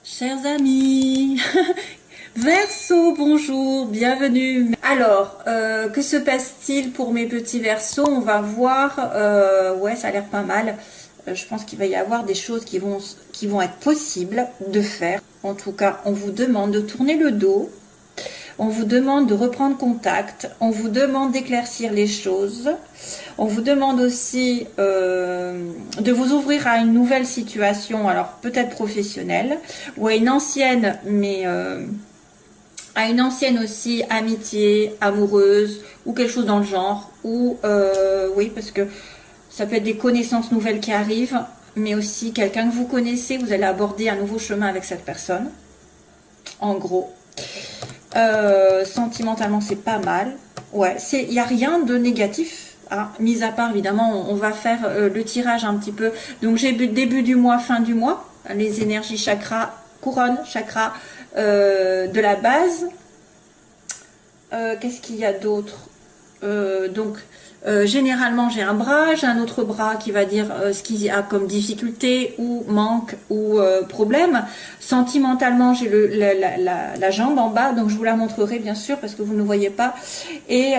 Chers amis, Verseau, bonjour, bienvenue. Alors, que se passe-t-il pour mes petits Verseaux? On va voir, ouais, ça a l'air pas mal. Je pense qu'il va y avoir des choses qui vont être possibles de faire. En tout cas, on vous demande de tourner le dos. On vous demande de reprendre contact, on vous demande d'éclaircir les choses, on vous demande aussi de vous ouvrir à une nouvelle situation, alors peut-être professionnelle, ou à une ancienne, mais à une ancienne aussi amitié, amoureuse, ou quelque chose dans le genre, ou oui, parce que ça peut être des connaissances nouvelles qui arrivent, mais aussi quelqu'un que vous connaissez, vous allez aborder un nouveau chemin avec cette personne, en gros. Sentimentalement c'est pas mal, ouais, il n'y a rien de négatif, hein, mis à part évidemment on va faire le tirage un petit peu, donc j'ai début du mois, fin du mois, les énergies chakra, couronne, chakra de la base. Qu'est-ce qu'il y a d'autre? Donc généralement j'ai un bras, j'ai un autre bras qui va dire ce qu'il y a comme difficulté ou manque ou problème. Sentimentalement j'ai la jambe en bas, donc je vous la montrerai bien sûr parce que vous ne voyez pas. Et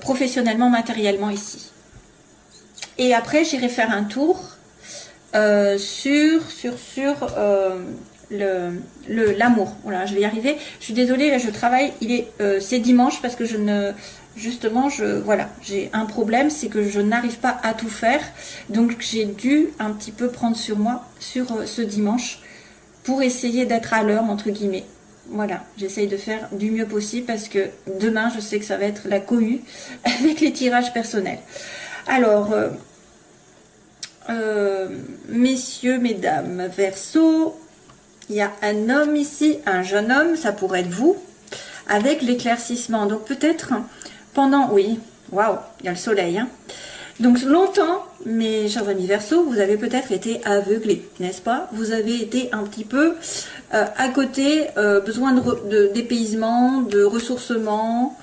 professionnellement, matériellement ici. Et après j'irai faire un tour sur l'amour. Voilà, je vais y arriver. Je suis désolée, là je travaille, c'est dimanche parce que voilà, j'ai un problème, c'est que je n'arrive pas à tout faire. Donc j'ai dû un petit peu prendre sur moi sur ce dimanche pour essayer d'être à l'heure entre guillemets. Voilà, j'essaye de faire du mieux possible parce que demain je sais que ça va être la cohue avec les tirages personnels. Alors messieurs, mesdames, Verseau, il y a un homme ici, un jeune homme, ça pourrait être vous, avec l'éclaircissement. Donc peut-être pendant, oui, waouh, il y a le soleil. Hein. Donc longtemps, mes chers amis Verseau, vous avez peut-être été aveuglés, n'est-ce pas? Vous avez été un petit peu à côté, besoin de dépaysement, de ressourcement,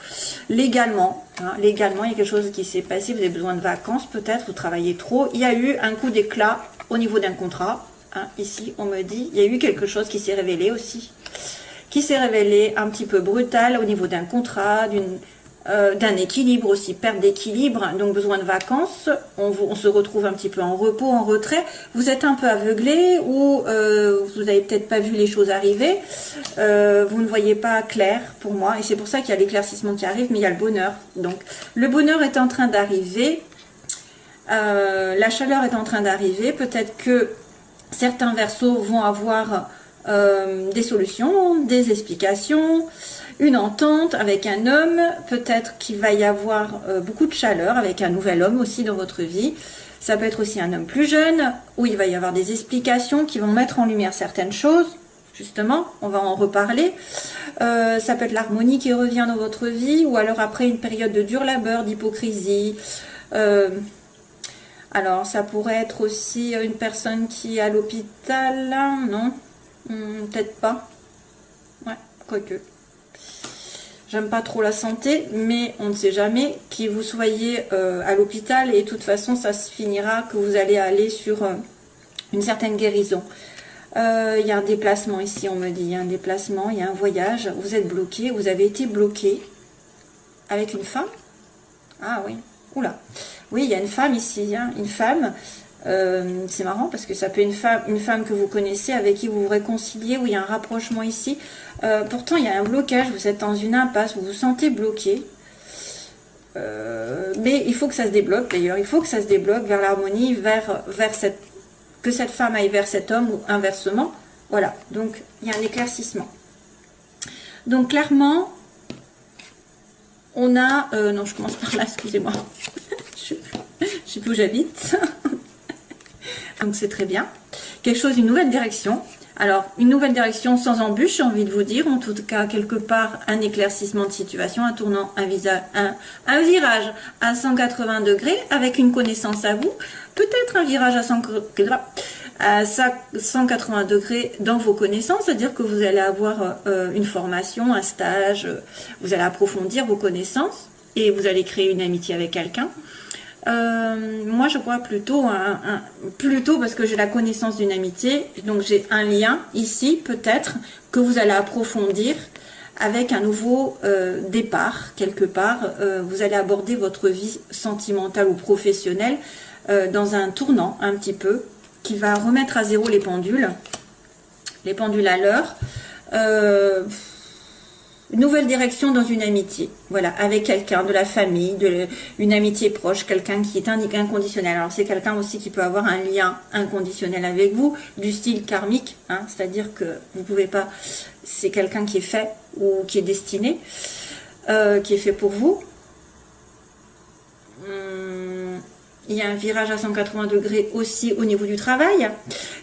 légalement. Hein, légalement, il y a quelque chose qui s'est passé, vous avez besoin de vacances peut-être, vous travaillez trop. Il y a eu un coup d'éclat au niveau d'un contrat. Hein, ici, on me dit, il y a eu quelque chose qui s'est révélé aussi, qui s'est révélé un petit peu brutal au niveau d'un contrat, d'un équilibre aussi, perte d'équilibre, donc besoin de vacances. On se retrouve un petit peu en repos, en retrait. Vous êtes un peu aveuglé ou vous n'avez peut-être pas vu les choses arriver. Vous ne voyez pas clair pour moi et c'est pour ça qu'il y a l'éclaircissement qui arrive, mais il y a le bonheur. Donc le bonheur est en train d'arriver. La chaleur est en train d'arriver. Peut-être que certains Verseaux vont avoir des solutions, des explications, une entente avec un homme. Peut-être qu'il va y avoir beaucoup de chaleur avec un nouvel homme aussi dans votre vie. Ça peut être aussi un homme plus jeune, où il va y avoir des explications qui vont mettre en lumière certaines choses. Justement, on va en reparler. Ça peut être l'harmonie qui revient dans votre vie, ou alors après une période de dur labeur, d'hypocrisie. Alors, ça pourrait être aussi une personne qui est à l'hôpital, non? Peut-être pas. Ouais, quoique. J'aime pas trop la santé, mais on ne sait jamais qui vous soyez à l'hôpital et de toute façon, ça se finira que vous allez aller sur une certaine guérison. Il y a un déplacement ici, on me dit. Il y a un déplacement, il y a un voyage. Vous êtes bloqué, vous avez été bloqué avec une femme. Ah oui, oula. Oui, il y a une femme ici, hein, une femme. C'est marrant parce que ça peut être une femme que vous connaissez, avec qui vous vous réconciliez, où il y a un rapprochement ici. Pourtant, il y a un blocage, vous êtes dans une impasse, vous vous sentez bloqué. Mais il faut que ça se débloque d'ailleurs, il faut que ça se débloque vers l'harmonie, que cette femme aille vers cet homme ou inversement. Voilà, donc il y a un éclaircissement. Donc clairement, on a... non, je commence par là, excusez-moi. Je sais plus où j'habite. Donc c'est très bien. Quelque chose, une nouvelle direction. Alors, une nouvelle direction sans embûche, j'ai envie de vous dire. En tout cas, quelque part, un éclaircissement de situation, un tournant, un virage à 180 degrés avec une connaissance à vous. Peut-être un virage à 180 degrés dans vos connaissances, c'est-à-dire que vous allez avoir une formation, un stage, vous allez approfondir vos connaissances et vous allez créer une amitié avec quelqu'un. Moi, je vois plutôt, plutôt parce que j'ai la connaissance d'une amitié, donc j'ai un lien ici, peut-être, que vous allez approfondir avec un nouveau départ, quelque part. Vous allez aborder votre vie sentimentale ou professionnelle dans un tournant, un petit peu, qui va remettre à zéro les pendules à l'heure. Une nouvelle direction dans une amitié, voilà, avec quelqu'un de la famille, une amitié proche, quelqu'un qui est inconditionnel. Alors c'est quelqu'un aussi qui peut avoir un lien inconditionnel avec vous, du style karmique, hein, c'est-à-dire que vous pouvez pas, c'est quelqu'un qui est fait ou qui est destiné, qui est fait pour vous. Il y a un virage à 180 degrés aussi au niveau du travail.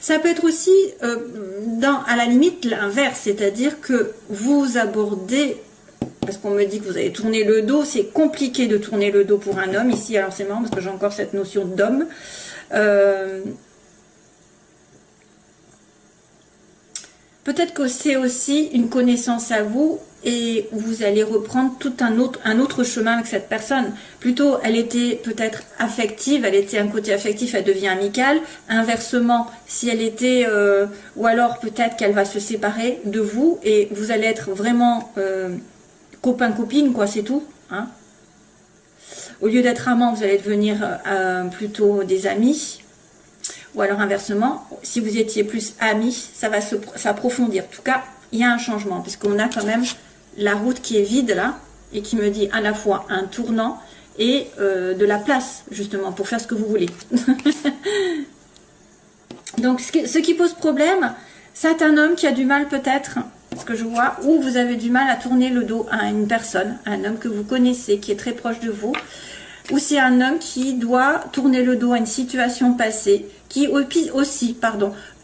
Ça peut être aussi, à la limite, l'inverse, c'est-à-dire que vous abordez, parce qu'on me dit que vous avez tourné le dos, c'est compliqué de tourner le dos pour un homme ici, alors c'est marrant parce que j'ai encore cette notion d'homme. Peut-être que c'est aussi une connaissance à vous et vous allez reprendre tout un autre chemin avec cette personne. Plutôt, elle était peut-être affective, elle était un côté affectif, elle devient amicale. Inversement, si elle était, ou alors peut-être qu'elle va se séparer de vous et vous allez être vraiment copain-copine, quoi, c'est tout. Hein. Au lieu d'être amant, vous allez devenir plutôt des amis. Ou alors inversement, si vous étiez plus amis, ça va s'approfondir. En tout cas, il y a un changement, puisqu'on a quand même la route qui est vide là, et qui me dit à la fois un tournant et de la place, justement, pour faire ce que vous voulez. Donc, ce qui pose problème, c'est un homme qui a du mal peut-être, ce que je vois, ou vous avez du mal à tourner le dos à une personne, un homme que vous connaissez, qui est très proche de vous, ou c'est un homme qui doit tourner le dos à une situation passée, qui aussi,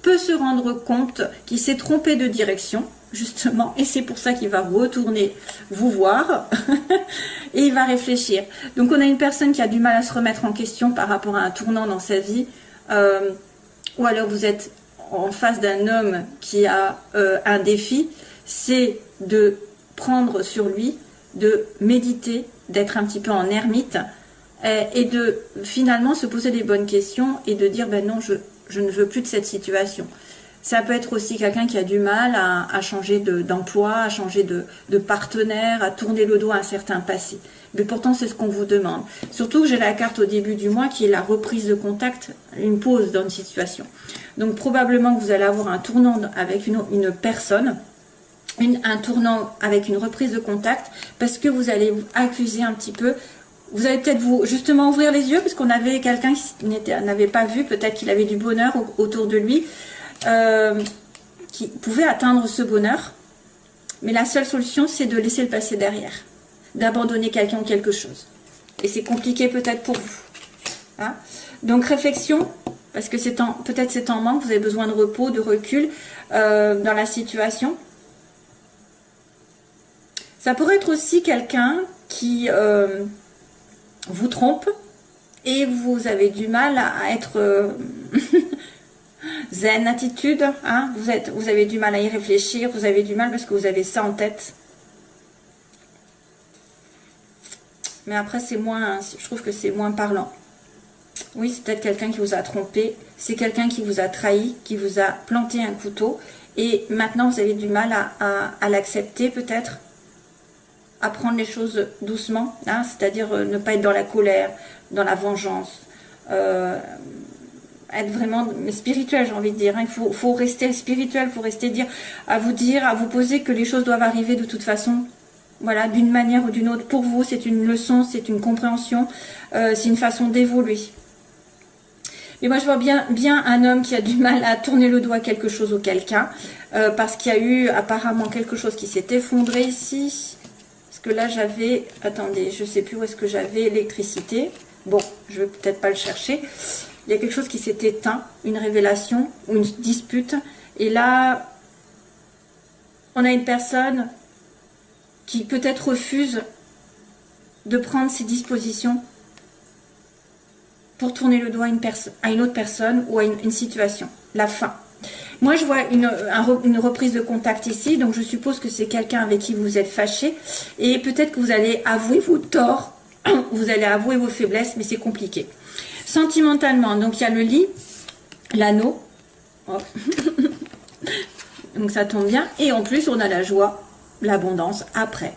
peut se rendre compte qu'il s'est trompé de direction, justement, et c'est pour ça qu'il va retourner vous voir, et il va réfléchir. Donc on a une personne qui a du mal à se remettre en question par rapport à un tournant dans sa vie, ou alors vous êtes en face d'un homme qui a un défi, c'est de prendre sur lui, de méditer, d'être un petit peu en ermite, et de finalement se poser les bonnes questions et de dire ben non, je ne veux plus de cette situation. Ça peut être aussi quelqu'un qui a du mal à changer d'emploi, à changer de partenaire, à tourner le dos à un certain passé. Mais pourtant, c'est ce qu'on vous demande. Surtout que j'ai la carte au début du mois qui est la reprise de contact, une pause dans une situation. Donc probablement que vous allez avoir un tournant avec une personne, un tournant avec une reprise de contact, parce que vous allez vous accuser un petit peu. Vous allez peut-être justement ouvrir les yeux, parce qu'on avait quelqu'un qui n'avait pas vu, peut-être qu'il avait du bonheur autour de lui, qui pouvait atteindre ce bonheur. Mais la seule solution, c'est de laisser le passé derrière, d'abandonner quelqu'un ou quelque chose. Et c'est compliqué peut-être pour vous. Hein? Donc réflexion, parce que peut-être c'est en manque, vous avez besoin de repos, de recul dans la situation. Ça pourrait être aussi quelqu'un qui vous trompe et vous avez du mal à être zen attitude, hein, vous avez du mal à y réfléchir, vous avez du mal parce que vous avez ça en tête. Mais après c'est moins, je trouve que c'est moins parlant. Oui, c'est peut-être quelqu'un qui vous a trompé, c'est quelqu'un qui vous a trahi, qui vous a planté un couteau et maintenant vous avez du mal à l'accepter peut-être, à prendre les choses doucement, hein, c'est-à-dire ne pas être dans la colère, dans la vengeance, être vraiment spirituel, j'ai envie de dire. Hein. Il faut rester spirituel, il faut rester à vous poser que les choses doivent arriver de toute façon, voilà, d'une manière ou d'une autre. Pour vous, c'est une leçon, c'est une compréhension, c'est une façon d'évoluer. Mais moi, je vois bien un homme qui a du mal à tourner le dos à quelque chose ou quelqu'un, parce qu'il y a eu apparemment quelque chose qui s'est effondré ici. Parce que là, j'avais, attendez, je ne sais plus où est-ce que j'avais l'électricité. Bon, je ne vais peut-être pas le chercher. Il y a quelque chose qui s'est éteint, une révélation ou une dispute. Et là, on a une personne qui peut-être refuse de prendre ses dispositions pour tourner le doigt à une autre personne ou à une situation. La fin. Moi, je vois une reprise de contact ici, donc je suppose que c'est quelqu'un avec qui vous êtes fâché, et peut-être que vous allez avouer vos torts vous allez avouer vos faiblesses, mais c'est compliqué. Sentimentalement, donc il y a le lit, l'anneau. Oh. Donc ça tombe bien. Et en plus, on a la joie, l'abondance après.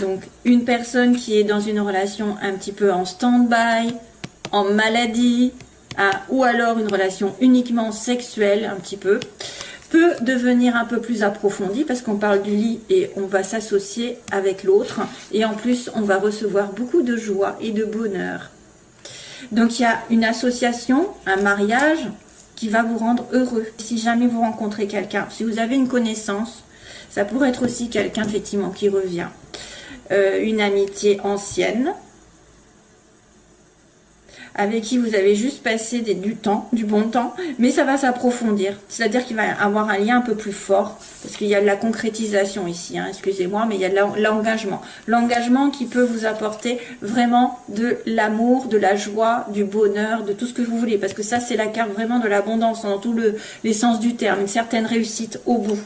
Donc une personne qui est dans une relation un petit peu en stand-by, en maladie, hein, ou alors une relation uniquement sexuelle, un petit peu, peut devenir un peu plus approfondie parce qu'on parle du lit et on va s'associer avec l'autre. Et en plus, on va recevoir beaucoup de joie et de bonheur. Donc il y a une association, un mariage qui va vous rendre heureux. Si jamais vous rencontrez quelqu'un, si vous avez une connaissance, ça pourrait être aussi quelqu'un effectivement qui revient. Une amitié ancienne, avec qui vous avez juste passé du bon temps, mais ça va s'approfondir. C'est-à-dire qu'il va y avoir un lien un peu plus fort, parce qu'il y a de la concrétisation ici, hein, excusez-moi, mais il y a de l'engagement. L'engagement qui peut vous apporter vraiment de l'amour, de la joie, du bonheur, de tout ce que vous voulez, parce que ça, c'est la carte vraiment de l'abondance, dans tous les sens du terme, une certaine réussite au bout.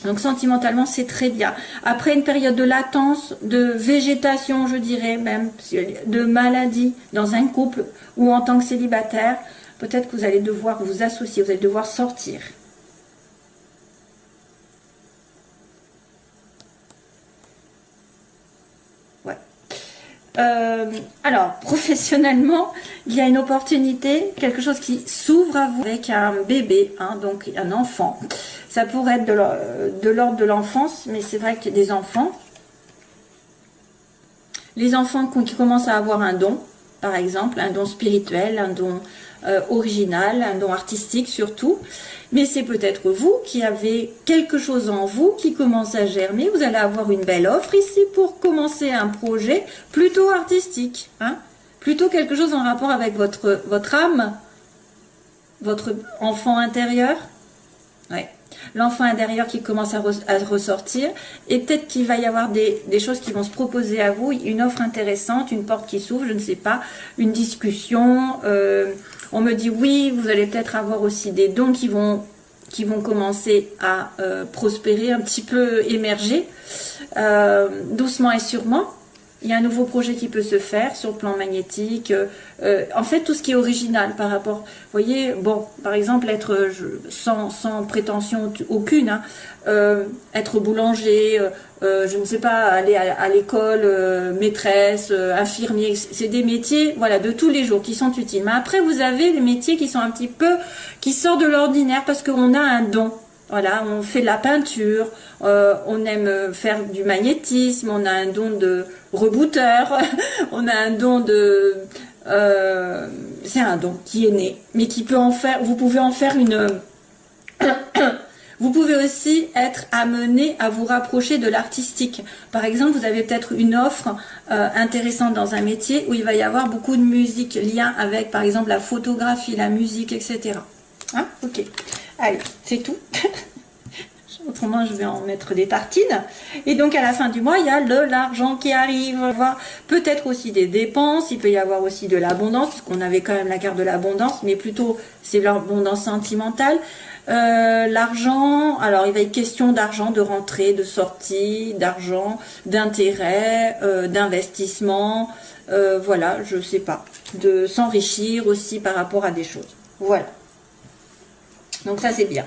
Donc sentimentalement, c'est très bien. Après une période de latence, de végétation, je dirais même, de maladie dans un couple ou en tant que célibataire, peut-être que vous allez devoir vous associer, vous allez devoir sortir. Ouais. Alors, professionnellement, il y a une opportunité, quelque chose qui s'ouvre à vous avec un bébé, hein, donc un enfant. Ça pourrait être de l'ordre de l'enfance, mais c'est vrai que des enfants, les enfants qui commencent à avoir un don, par exemple, un don spirituel, un don original, un don artistique surtout, mais c'est peut-être vous qui avez quelque chose en vous qui commence à germer. Vous allez avoir une belle offre ici pour commencer un projet plutôt artistique, hein, plutôt quelque chose en rapport avec votre âme, votre enfant intérieur. Ouais. L'enfant intérieur qui commence à ressortir, et peut-être qu'il va y avoir des choses qui vont se proposer à vous, une offre intéressante, une porte qui s'ouvre, je ne sais pas, une discussion, on me dit oui, vous allez peut-être avoir aussi des dons qui vont commencer à prospérer, un petit peu émerger, doucement et sûrement. Il y a un nouveau projet qui peut se faire sur le plan magnétique. En fait, tout ce qui est original par rapport... Vous voyez, bon, par exemple, être sans prétention aucune, hein, être boulanger, je ne sais pas, aller à l'école, maîtresse, infirmier, c'est des métiers, voilà, de tous les jours qui sont utiles. Mais après, vous avez des métiers qui sont un petit peu... qui sortent de l'ordinaire parce qu'on a un don. Voilà, on fait de la peinture, on aime faire du magnétisme, on a un don de rebooteur, on a un don de... c'est un don qui est né, mais qui peut en faire... Vous pouvez en faire une... Vous pouvez aussi être amené à vous rapprocher de l'artistique. Par exemple, vous avez peut-être une offre intéressante dans un métier où il va y avoir beaucoup de musique, lien avec, par exemple, la photographie, la musique, etc. Hein? Ok. Allez, c'est tout. Autrement, je vais en mettre des tartines. Et donc, à la fin du mois, il y a de l'argent qui arrive. Peut-être aussi des dépenses. Il peut y avoir aussi de l'abondance, puisqu'on avait quand même la carte de l'abondance, mais plutôt, c'est l'abondance sentimentale. L'argent, alors il va être question d'argent, de rentrée, de sortie, d'argent, d'intérêt, d'investissement. Voilà, je sais pas. De s'enrichir aussi par rapport à des choses. Voilà. Donc ça c'est bien,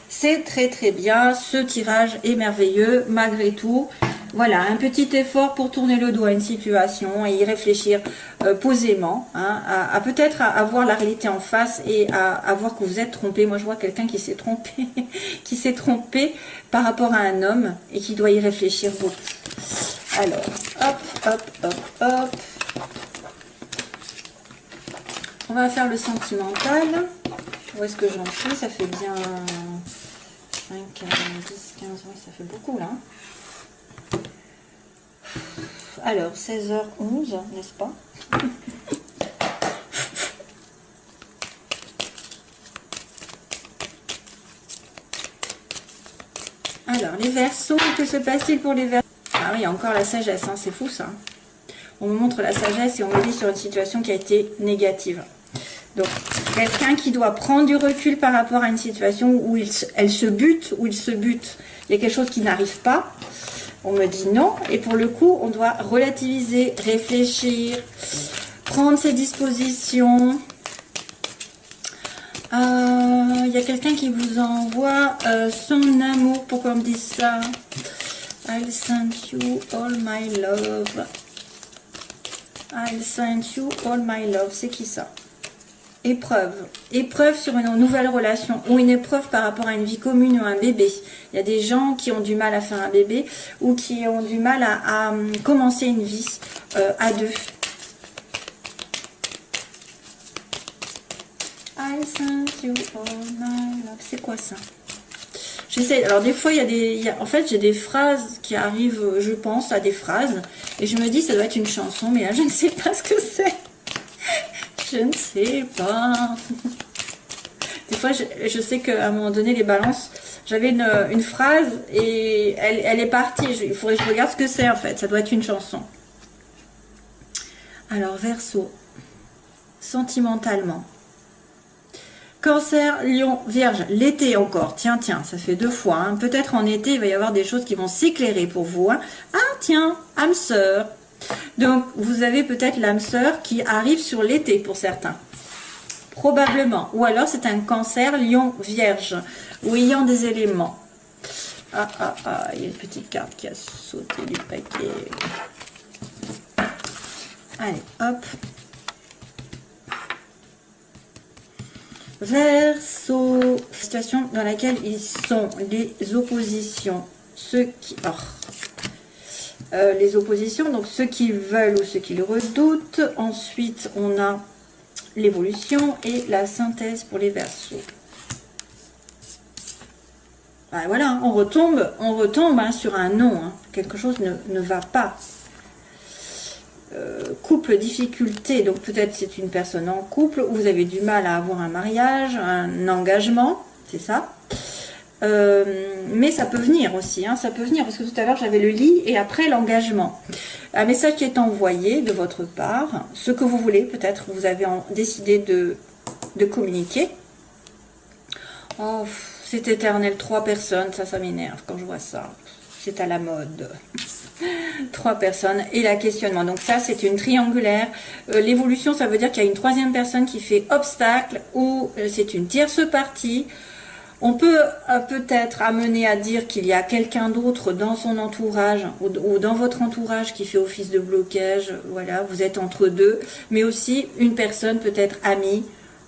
c'est très très bien, ce tirage est merveilleux malgré tout. Voilà, un petit effort pour tourner le dos à une situation et y réfléchir posément, hein, à peut-être à voir la réalité en face et à voir que vous êtes trompé. Moi je vois quelqu'un qui s'est trompé, qui s'est trompé par rapport à un homme et qui doit y réfléchir beaucoup. Alors, hop, hop, hop, hop. On va faire le sentimental. Où est-ce que j'en suis? Ça fait bien 5, 10, 15, oui, ça fait beaucoup là. Alors, 16h11, n'est-ce pas? Alors, les Verseaux, que se passe-t-il pour les Verseaux? Ah oui, il y a encore la sagesse, hein, c'est fou ça. On me montre la sagesse et on me dit sur une situation qui a été négative. Donc, quelqu'un qui doit prendre du recul par rapport à une situation où elle se bute, où il se bute, il y a quelque chose qui n'arrive pas. On me dit non. Et pour le coup, on doit relativiser, réfléchir, prendre ses dispositions. Il y a quelqu'un qui vous envoie son amour. Pourquoi on me dit ça? I'll send you all my love. I'll send you all my love. C'est qui ça? Épreuve. Épreuve sur une nouvelle relation ou une épreuve par rapport à une vie commune ou un bébé. Il y a des gens qui ont du mal à faire un bébé ou qui ont du mal à commencer une vie à deux. I send you all my love. C'est quoi ça? J'essaie. Alors des fois, en fait, j'ai des phrases qui arrivent, je pense, à des phrases. Et je me dis, ça doit être une chanson, mais là, je ne sais pas ce que c'est. Je ne sais pas. Des fois, je sais qu'à un moment donné, les balances, j'avais une phrase et elle est partie. Il faudrait que je regarde ce que c'est en fait. Ça doit être une chanson. Alors, Verseau. Sentimentalement. Cancer, Lion, Vierge. L'été encore. Tiens, ça fait 2 fois. Hein. Peut-être en été, il va y avoir des choses qui vont s'éclairer pour vous. Hein. Ah, tiens, âme sœur. Donc, vous avez peut-être l'âme sœur qui arrive sur l'été pour certains. Probablement. Ou alors, c'est un Cancer, Lion, Vierge. Ou ayant des éléments. Il y a une petite carte qui a sauté du paquet. Allez, hop. Verseau. Situation dans laquelle ils sont. Les oppositions. Ceux qui... les oppositions, donc ceux qui veulent ou ceux qui le redoutent. Ensuite, on a l'évolution et la synthèse pour les Verseaux. Ben voilà, on retombe hein, sur un non. Hein. Quelque chose ne va pas. Couple, difficulté. Donc peut-être c'est une personne en couple où vous avez du mal à avoir un mariage, un engagement. C'est ça. Mais ça peut venir aussi, hein, ça peut venir, parce que tout à l'heure j'avais le lit et après l'engagement. Un message qui est envoyé de votre part, ce que vous voulez, peut-être vous avez décidé de communiquer. Oh, c'est éternel, 3 personnes, ça m'énerve quand je vois ça. C'est à la mode. 3 personnes et la questionnement. Donc ça, c'est une triangulaire. L'évolution, ça veut dire qu'il y a une 3e personne qui fait obstacle ou c'est une tierce partie. On peut peut-être amener à dire qu'il y a quelqu'un d'autre dans son entourage ou dans votre entourage qui fait office de blocage. Voilà, vous êtes entre deux. Mais aussi une personne peut-être amie,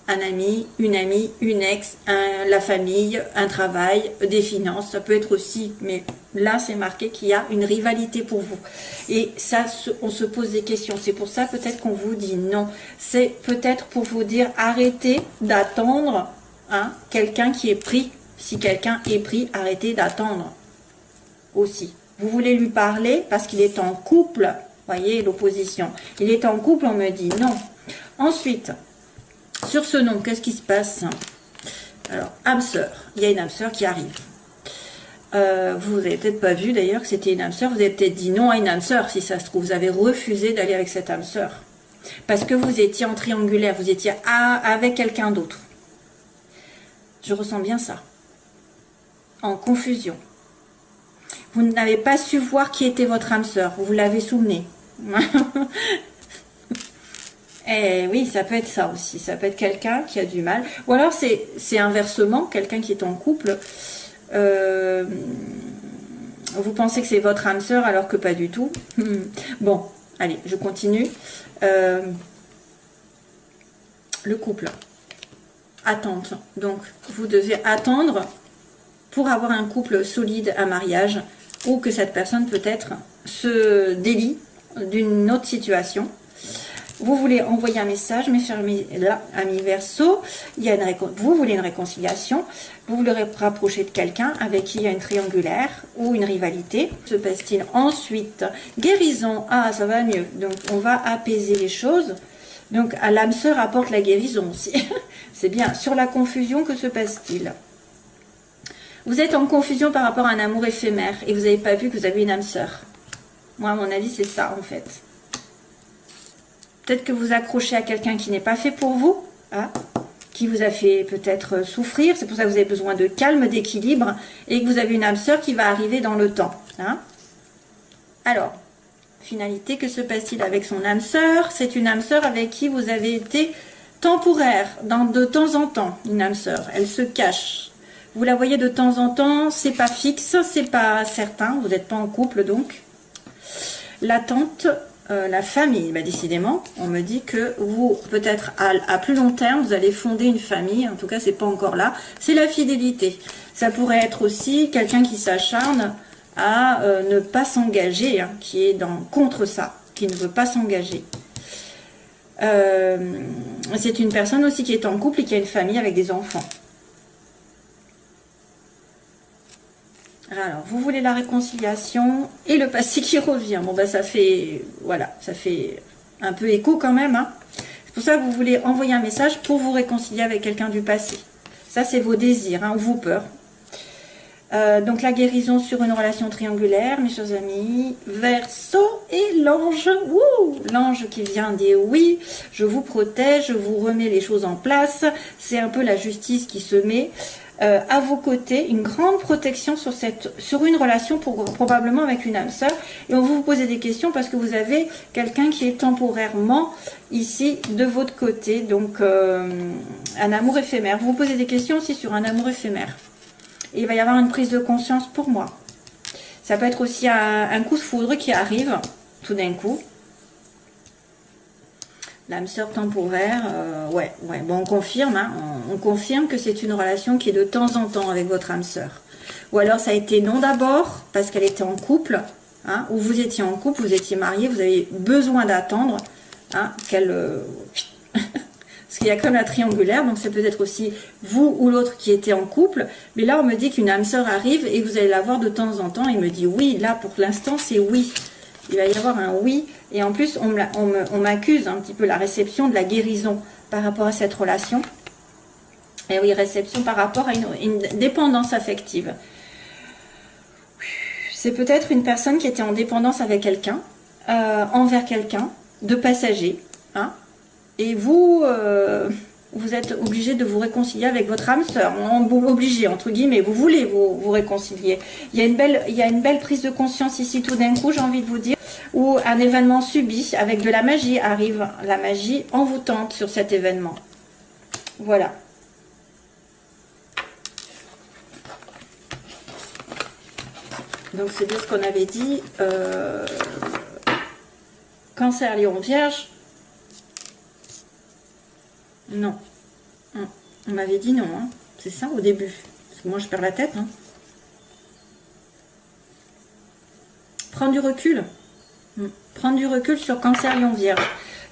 un ami, une amie, une ex, la famille, un travail, des finances. Ça peut être aussi, mais là c'est marqué qu'il y a une rivalité pour vous. Et ça, on se pose des questions. C'est pour ça peut-être qu'on vous dit non. C'est peut-être pour vous dire arrêtez d'attendre. Hein, quelqu'un qui est pris, si quelqu'un est pris, arrêtez d'attendre aussi. Vous voulez lui parler parce qu'il est en couple, voyez l'opposition. Il est en couple, on me dit non. Ensuite, sur ce nom, qu'est-ce qui se passe? Alors, âme sœur, il y a une âme sœur qui arrive. Vous n'avez peut-être pas vu d'ailleurs que c'était une âme sœur, vous avez peut-être dit non à une âme sœur, si ça se trouve. Vous avez refusé d'aller avec cette âme sœur. Parce que vous étiez en triangulaire, vous étiez avec quelqu'un d'autre. Je ressens bien ça. En confusion. Vous n'avez pas su voir qui était votre âme sœur. Vous l'avez souvenu. Et oui, ça peut être ça aussi. Ça peut être quelqu'un qui a du mal. Ou alors c'est inversement, quelqu'un qui est en couple. Vous pensez que c'est votre âme sœur alors que pas du tout. Bon, allez, je continue. Le couple. Attente. Donc, vous devez attendre pour avoir un couple solide, un mariage, ou que cette personne peut-être se délie d'une autre situation. Vous voulez envoyer un message, mes chers amis Verseau, vous voulez une réconciliation, vous voulez rapprocher de quelqu'un avec qui il y a une triangulaire ou une rivalité. Se passe-t-il ensuite? Guérison, ah ça va mieux, donc on va apaiser les choses. Donc l'âme sœur apporte la guérison aussi. C'est bien. Sur la confusion, que se passe-t-il? Vous êtes en confusion par rapport à un amour éphémère et vous n'avez pas vu que vous avez une âme sœur. Moi, à mon avis, c'est ça en fait. Peut-être que vous accrochez à quelqu'un qui n'est pas fait pour vous, hein, qui vous a fait peut-être souffrir. C'est pour ça que vous avez besoin de calme, d'équilibre et que vous avez une âme sœur qui va arriver dans le temps. Hein. Alors, finalité, que se passe-t-il avec son âme sœur? C'est une âme sœur avec qui vous avez été temporaire, de temps en temps, une âme sœur. Elle se cache. Vous la voyez de temps en temps, c'est pas fixe, c'est pas certain, vous n'êtes pas en couple donc. L'attente, la famille, bah, décidément, on me dit que vous, peut-être à plus long terme, vous allez fonder une famille, en tout cas c'est pas encore là, c'est la fidélité. Ça pourrait être aussi quelqu'un qui s'acharne à ne pas s'engager, hein, qui est contre ça, qui ne veut pas s'engager. C'est une personne aussi qui est en couple et qui a une famille avec des enfants. Alors, vous voulez la réconciliation et le passé qui revient. Bon, ben ça fait, voilà, ça fait un peu écho quand même. Hein. C'est pour ça que vous voulez envoyer un message pour vous réconcilier avec quelqu'un du passé. Ça, c'est vos désirs, hein, ou vos peurs. Donc, la guérison sur une relation triangulaire, mes chers amis. Verseau et l'ange. L'ange qui vient dire oui, je vous protège, je vous remets les choses en place. C'est un peu la justice qui se met. À vos côtés, une grande protection sur une relation probablement avec une âme sœur. Et on va vous poser des questions parce que vous avez quelqu'un qui est temporairement ici de votre côté. Donc, un amour éphémère. Vous vous posez des questions aussi sur un amour éphémère. Et il va y avoir une prise de conscience pour moi. Ça peut être aussi un coup de foudre qui arrive tout d'un coup. L'âme sœur temporaire, ouais, bon, on confirme, hein, on confirme que c'est une relation qui est de temps en temps avec votre âme sœur. Ou alors ça a été non d'abord, parce qu'elle était en couple, hein, ou vous étiez en couple, vous étiez marié, vous avez besoin d'attendre, hein, qu'elle... parce qu'il y a comme la triangulaire, donc c'est peut-être aussi vous ou l'autre qui était en couple, mais là on me dit qu'une âme sœur arrive et vous allez la voir de temps en temps, il me dit oui, là pour l'instant c'est oui. Il va y avoir un oui, et en plus on m'accuse un petit peu la réception de la guérison par rapport à cette relation. Et oui, réception par rapport à une dépendance affective. C'est peut-être une personne qui était en dépendance avec quelqu'un, envers quelqu'un, de passager. Hein, et vous, vous êtes obligé de vous réconcilier avec votre âme sœur. Obligé, entre guillemets, vous voulez vous réconcilier. Il y a une belle prise de conscience ici tout d'un coup, j'ai envie de vous dire, où un événement subi avec de la magie arrive. La magie envoûtante sur cet événement. Voilà. Donc c'est bien ce qu'on avait dit. Cancer, Lion, Vierge. Non. On m'avait dit non. Hein. C'est ça au début. Parce que moi je perds la tête. Hein. Prendre du recul. Prendre du recul sur Cancer, Lion, Vierge.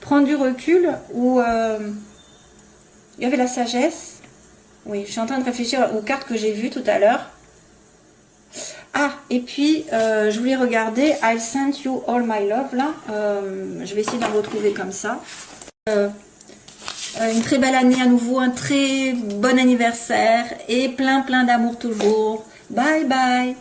Prendre du recul où il y avait la sagesse. Oui, je suis en train de réfléchir aux cartes que j'ai vues tout à l'heure. Ah, et puis, je voulais regarder I'll send you all my love, là. Je vais essayer d'en retrouver comme ça. Une très belle année à nouveau, un très bon anniversaire et plein d'amour toujours. Bye bye.